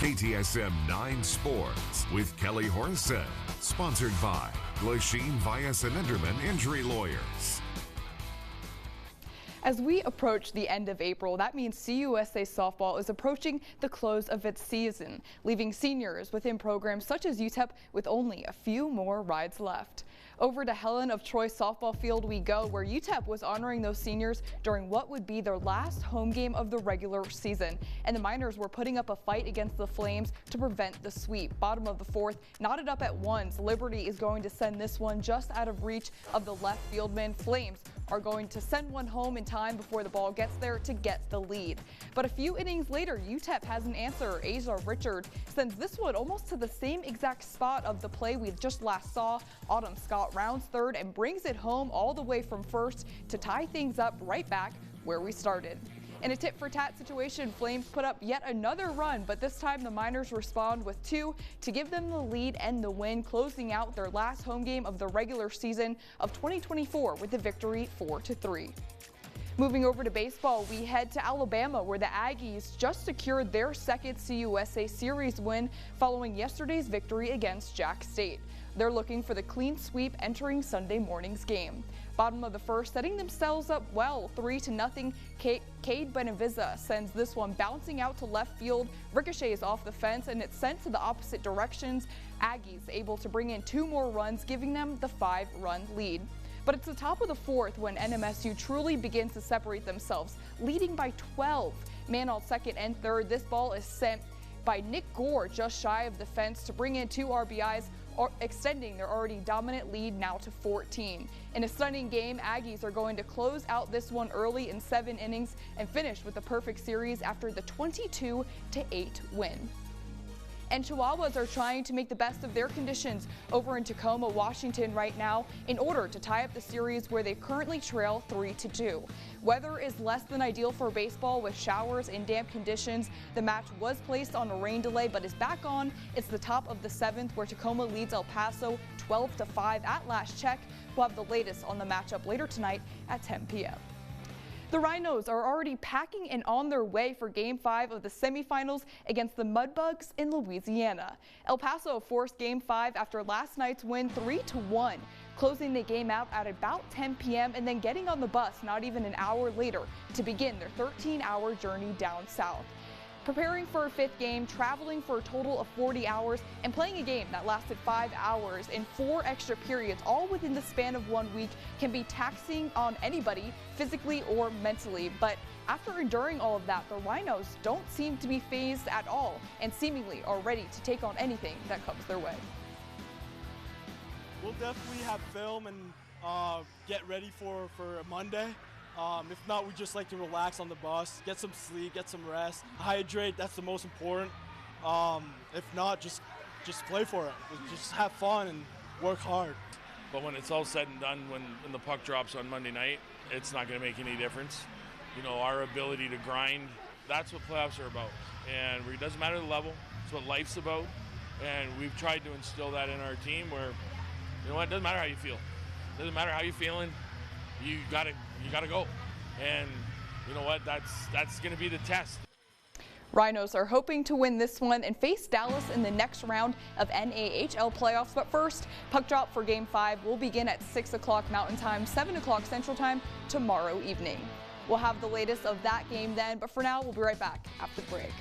KTSM 9 Sports with Kelly Horsen. Sponsored by Glasheen Vyas and Enderman Injury Lawyers. As we approach the end of April, that means CUSA softball is approaching the close of its season, leaving seniors within programs such as UTEP with only a few more rides left. Over to Helen of Troy softball field we go, where UTEP was honoring those seniors during what would be their last home game of the regular season. And the Miners were putting up a fight against the Flames to prevent the sweep. Bottom of the fourth, knotted up at ones. Liberty is going to send this one just out of reach of the left fieldman. Flames are going to send one home in time before the ball gets there to get the lead. But a few innings later, UTEP has an answer. Asa Richard sends this one almost to the same exact spot of the play we just last saw. Autumn Scott rounds third and brings it home all the way from first to tie things up right back where we started. In a tit-for-tat situation, Flames put up yet another run, but this time the Miners respond with two to give them the lead and the win, closing out their last home game of the regular season of 2024 with the victory 4-3. Moving over to baseball, we head to Alabama, where the Aggies just secured their second CUSA Series win following yesterday's victory against Jack State. They're looking for the clean sweep entering Sunday morning's game. Bottom of the first, setting themselves up well, 3-0. Cade Benaviza sends this one bouncing out to left field, ricochets off the fence, and it's sent to the opposite directions. Aggies able to bring in two more runs, giving them the 5-run lead. But it's the top of the fourth when NMSU truly begins to separate themselves, leading by 12. Man on second and third, this ball is sent by Nick Gore just shy of the fence to bring in two RBIs, extending their already dominant lead now to 14. In a stunning game, Aggies are going to close out this one early in 7 innings and finish with the perfect series after the 22-8 win. And Chihuahuas are trying to make the best of their conditions over in Tacoma, Washington right now in order to tie up the series where they currently trail 3-2. Weather is less than ideal for baseball with showers and damp conditions. The match was placed on a rain delay but is back on. It's the top of the 7th where Tacoma leads El Paso 12-5 at last check. We'll have the latest on the matchup later tonight at 10 p.m. The Rhinos are already packing and on their way for Game 5 of the semifinals against the Mudbugs in Louisiana. El Paso forced Game 5 after last night's win 3-1, closing the game out at about 10 p.m. and then getting on the bus not even an hour later to begin their 13-hour journey down south. Preparing for a 5th game, traveling for a total of 40 hours, and playing a game that lasted 5 hours in 4 extra periods, all within the span of 1 week, can be taxing on anybody, physically or mentally. But after enduring all of that, the Rhinos don't seem to be fazed at all and seemingly are ready to take on anything that comes their way. We'll definitely have film and get ready for Monday. If not, we just like to relax on the bus, get some sleep, get some rest, hydrate. That's the most important. If not, just play for it. Just have fun and work hard. But when it's all said and done, when the puck drops on Monday night, it's not going to make any difference. You know, our ability to grind, that's what playoffs are about. And it doesn't matter the level, it's what life's about. And we've tried to instill that in our team where, you know what, it doesn't matter how you feel. It doesn't matter how you're feeling, you gotta go. And you know what, that's going to be the test. Rhinos are hoping to win this one and face Dallas in the next round of NAHL playoffs. But first, puck drop for Game 5 will begin at 6 o'clock Mountain Time, 7 o'clock Central Time tomorrow evening. We'll have the latest of that game then, but for now, we'll be right back after the break.